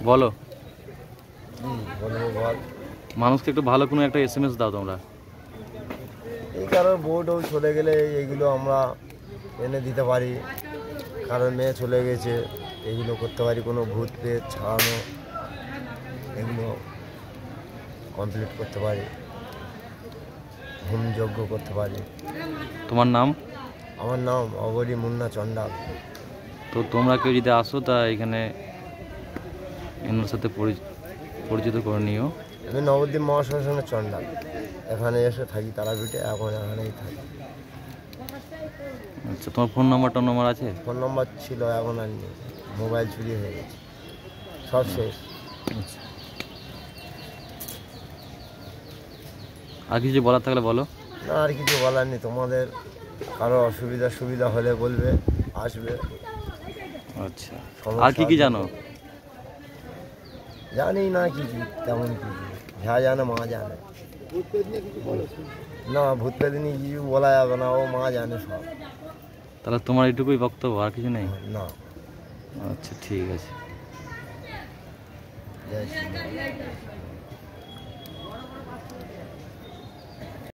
বলো। বলবো বল। মানুষকে একটু ভালো কোনো একটা এসএমএস দাও তোমরা। এই কারোর বউ টউ চলে গেলে এইগুলো আমরা এনে দিতে পারি। কারোর মেয়ে চলে গেছে, এগুলো করতে পারি। কোনো ভূত প্রেত ছাড়ানো, এগুলো কমপ্লিট করতে পারি। হোমযজ্ঞ করতে পারি। তোমার নাম? আমার নাম অবরী মুন্না চন্ডাল। তো তোমরা কেউ যদি আসো তা এখানে এনার সাথে পরিচিত করে নিও। আমি নবদ্বীপ মহাশ্মশানের চন্ডাল। এখানে এসে থাকি তারাপীঠে, এখন এখানেই থাকি। আচ্ছা, তোমার ফোন নাম্বার আছে? ফোন নম্বর ছিল, এখন আর নেই। মোবাইল চুরি হয়ে গেছে, সব শেষ। আচ্ছা, আর কিছু বলার থাকলে বলো। না, আর কিছু বলার নেই। তোমাদের কারো সুবিধা হলে বলবে, আসবে। আচ্ছা, আর কি কি জানো? জানি না কিছু, তেমন কিছু। যা জানে মা জানে। না, ভূত পেত নিয়ে কিছু বলা যাবে না, ও মা জানে সব। তাহলে তোমার এইটুকুই বক্তব্য, আর কিছু নেই? না। আচ্ছা, ঠিক আছে। জয় শ্রী রাম।